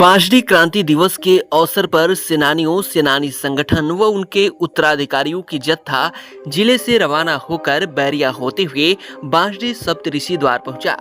बाजरी क्रांति दिवस के अवसर पर सेनानियों, सेनानी संगठन व उनके उत्तराधिकारियों की जत्था जिले से रवाना होकर बैरिया होते हुए बाजरी सप्तऋषि द्वार पहुंचा,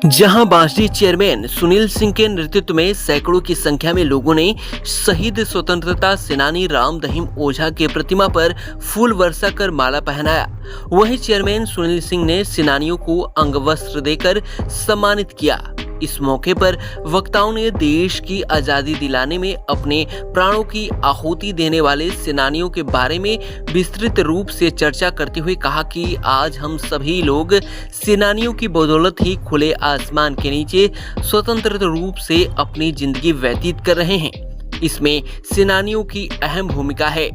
जहां बाजरी चेयरमैन सुनील सिंह के नेतृत्व में सैकड़ों की संख्या में लोगों ने शहीद स्वतंत्रता सेनानी राम दहीम ओझा के प्रतिमा पर फूल वर्षा कर माला पहनाया। वहीं चेयरमैन सुनील सिंह ने सेनानियों को अंगवस्त्र देकर सम्मानित किया। इस मौके पर वक्ताओं ने देश की आजादी दिलाने में अपने प्राणों की आहुति देने वाले सेनानियों के बारे में विस्तृत रूप से चर्चा करते हुए कहा कि आज हम सभी लोग सेनानियों की बदौलत ही खुले आसमान के नीचे स्वतंत्र रूप से अपनी जिंदगी व्यतीत कर रहे हैं। इसमें सेनानियों की अहम भूमिका है,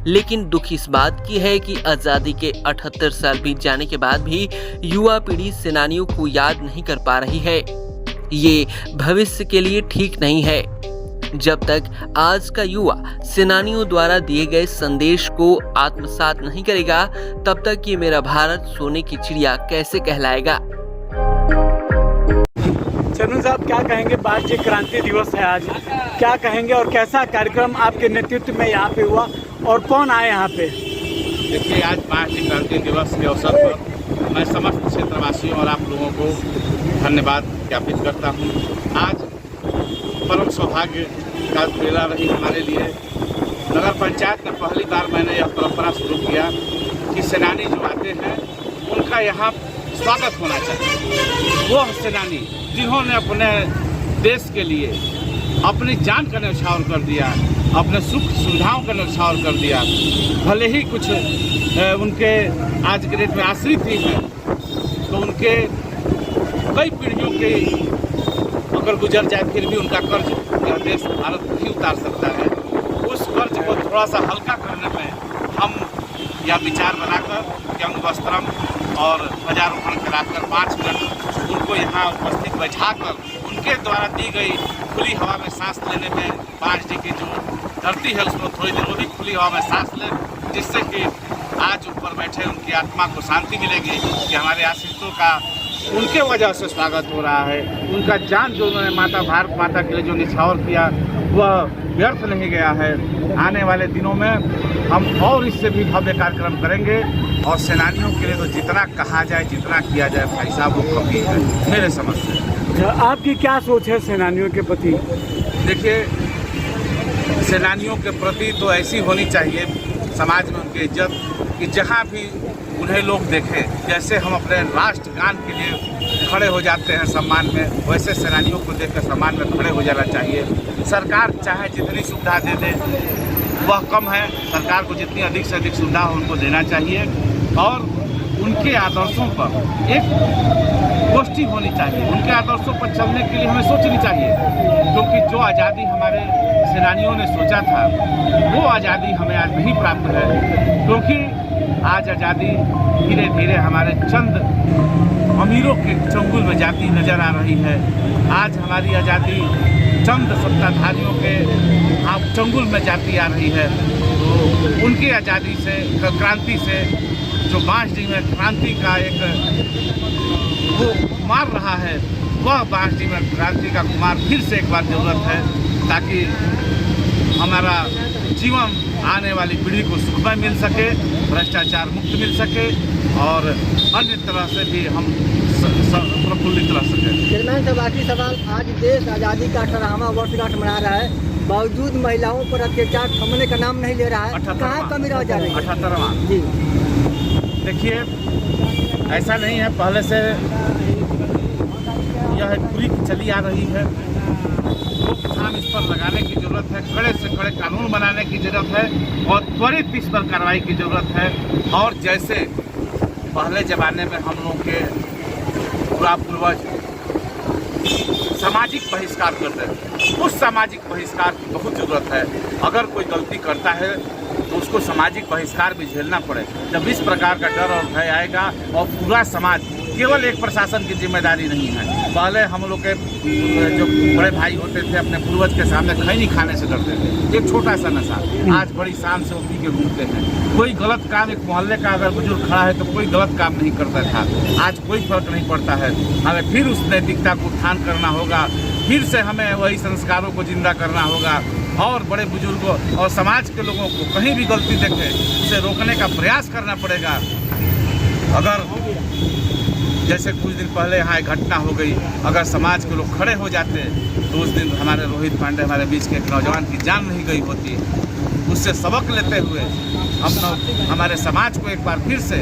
लेकिन दुख इस बात की है कि आजादी के 78 साल बीत जाने के बाद भी युवा पीढ़ी सेनानियों को याद नहीं कर पा रही है। ये भविष्य के लिए ठीक नहीं है। जब तक आज का युवा सेनानियों द्वारा दिए गए संदेश को आत्मसात नहीं करेगा, तब तक ये मेरा भारत सोने की चिड़िया कैसे कहलाएगा। चन्नू साहब, क्या कहेंगे? बाजरी क्रांति दिवस है आज, क्या कहेंगे और कैसा कार्यक्रम आपके नेतृत्व में यहाँ पे हुआ और कौन आए यहाँ पे? देखिए, आज बाजरी क्रांति दिवस के अवसर पर मैं समस्त क्षेत्रवासियों और आप लोगों को धन्यवाद ज्ञापित करता हूँ। आज परम सौभाग्य का बेला रही हमारे लिए। नगर पंचायत में पहली बार मैंने यह परंपरा शुरू किया कि सेनानी जो आते हैं उनका यहाँ स्वागत होना चाहिए। वो सेनानी जिन्होंने अपने देश के लिए अपनी जान का न्यौछावर कर दिया, अपने सुख सुविधाओं का न्यौछावर कर दिया, भले ही कुछ उनके आज के डेट में आश्रित ही हैं, तो उनके कई पीढ़ियों के अगर गुजर जाए फिर भी उनका कर्ज यह देश भारत नहीं उतार सकता है। उस कर्ज को थोड़ा सा हल्का करने में हम यह विचार बनाकर अंग वस्त्रम और ध्वजारोहण कराकर 5 मिनट उनको यहाँ उपस्थित बैठाकर उनके द्वारा दी गई खुली हवा में सांस लेने में, बाजरी की जो धरती है उसमें थोड़ी देर वो भी खुली हवा में सांस ले, जिससे कि आज ऊपर बैठे उनकी आत्मा को शांति मिलेगी कि हमारे आश्रितों का उनके वजह से स्वागत हो रहा है। उनका जान जो उन्होंने भारत माता के लिए जो निछावर किया वह व्यर्थ नहीं गया है। आने वाले दिनों में हम और इससे भी भव्य कार्यक्रम करेंगे और सेनानियों के लिए तो जितना कहा जाए, जितना किया जाए भाई साहब, वो कमी है मेरे समझ से। आपकी क्या सोच है सेनानियों के प्रति? देखिए, सेनानियों के प्रति तो ऐसी होनी चाहिए समाज में उनकी इज्जत कि जहाँ भी उन्हें लोग देखें, जैसे हम अपने राष्ट्रगान के लिए खड़े हो जाते हैं सम्मान में, वैसे सेनानियों को देखकर सम्मान में खड़े हो जाना चाहिए। सरकार चाहे जितनी सुविधा दे दे वह कम है, सरकार को जितनी अधिक से अधिक सुविधा हो उनको देना चाहिए और उनके आदर्शों पर एक गोष्ठी होनी चाहिए। उनके आदर्शों पर चलने के लिए हमें सोचनी चाहिए, क्योंकि जो आज़ादी हमारे सेनानियों ने सोचा था वो आज़ादी हमें आज नहीं प्राप्त है, क्योंकि आज आज़ादी धीरे धीरे हमारे चंद अमीरों के चंगुल में जाती नज़र आ रही है। आज हमारी आज़ादी चंद सत्ताधारियों के चंगुल में जाती आ रही है। तो उनकी आज़ादी से, क्रांति से, जो बाजरी में क्रांति का एक वो कुमार रहा है, वह बाजरी में क्रांति का कुमार फिर से एक बार ज़रूरत है, ताकि हमारा जीवन आने वाली पीढ़ी को सुखमय मिल सके, भ्रष्टाचार मुक्त मिल सके और अन्य तरह से भी हम प्रफुल्लित रह सकें। चेयरमैन साहब, आखिरी सवाल, आज देश आज़ादी का 18वां वर्षगांठ मना रहा है, बावजूद महिलाओं पर अत्याचार थमने का नाम नहीं ले रहा है, कहाँ कमी रह जा रही है? 78वां जी, देखिए, ऐसा नहीं है, पहले से यह पूरी चली आ रही है। रोकथाम इस पर लगाने की ज़रूरत है, कड़े से कड़े कानून बनाने की ज़रूरत है और त्वरित इस पर कार्रवाई की ज़रूरत है। और जैसे पहले ज़माने में हम लोग के पूर्वज सामाजिक बहिष्कार करते थे, उस सामाजिक बहिष्कार की बहुत ज़रूरत है। अगर कोई गलती करता है तो उसको सामाजिक बहिष्कार भी झेलना पड़े। जब इस प्रकार का डर और भय आएगा और पूरा समाज, केवल एक प्रशासन की जिम्मेदारी नहीं है। पहले हम लोग के जो बड़े भाई होते थे अपने पूर्वज के सामने खैनी खाने से डरते थे, एक छोटा सा नशा, आज बड़ी शान से वो पी के घूमते हैं। कोई गलत काम, एक मोहल्ले का अगर बुजुर्ग खड़ा है तो कोई गलत काम नहीं करता था, आज कोई फर्क नहीं पड़ता है। हमें फिर उस नैतिकता को उत्थान करना होगा फिर से हमें वही संस्कारों को जिंदा करना होगा और बड़े बुजुर्गों और समाज के लोगों को कहीं भी गलती देखे उसे रोकने का प्रयास करना पड़ेगा। अगर जैसे कुछ दिन पहले यहाँ एक घटना हो गई, अगर समाज के लोग खड़े हो जाते तो उस दिन हमारे रोहित पांडे हमारे बीच के एक नौजवान की जान नहीं गई होती। उससे सबक लेते हुए हम हमारे समाज को एक बार फिर से,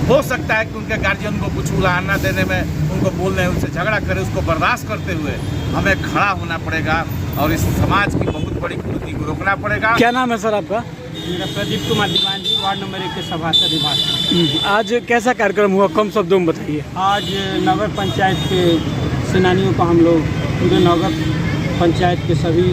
हो सकता है कि उनके गार्जियन को कुछ उलाहना देने में, उनको बोलने, उनसे झगड़ा करे, उसको बर्दाश्त करते हुए हमें खड़ा होना पड़ेगा और इस समाज की बहुत बड़ी कुरीति को रोकना पड़ेगा। क्या नाम है सर आपका? मेरा प्रदीप कुमार दीवान जी, वार्ड नंबर 1 के सभासद विभाग। आज कैसा कार्यक्रम हुआ, कम शब्दों में बताइए। आज नगर पंचायत के सेनानियों को हम लोग पूरे नगर पंचायत के सभी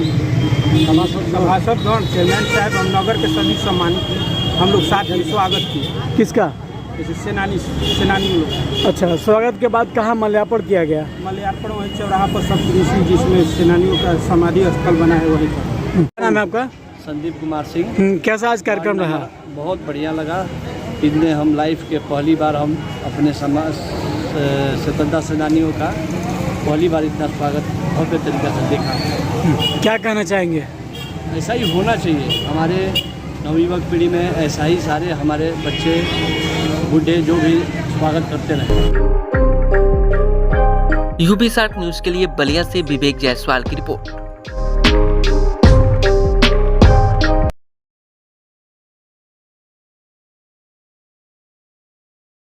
सभासदगण, चेयरमैन साहब और नगर के सभी सम्मानित हम लोग साथ में स्वागत किए। किसका? जैसे सेनानी लोग। अच्छा, स्वागत के बाद कहाँ माल्यार्पण किया गया? माल्यार्पण वही चौराहा पर सप्तऋषि जिसमें सेनानियों का समाधि स्थल बना है वहीं पर। क्या नाम है आपका? संदीप कुमार सिंह। कैसा आज कार्यक्रम रहा? बहुत बढ़िया लगा। इतने हम लाइफ के पहली बार हम अपने समाज स्वतंत्रता सेनानियों का पहली बार इतना स्वागत भव्य तरीके से देखा। क्या कहना चाहेंगे? ऐसा ही होना चाहिए। हमारे नवयुवक पीढ़ी में ऐसा ही सारे हमारे बच्चे बूढ़े जो भी स्वागत करते रहे। यूबी 60 न्यूज के लिए बलिया से विवेक जायसवाल की रिपोर्ट।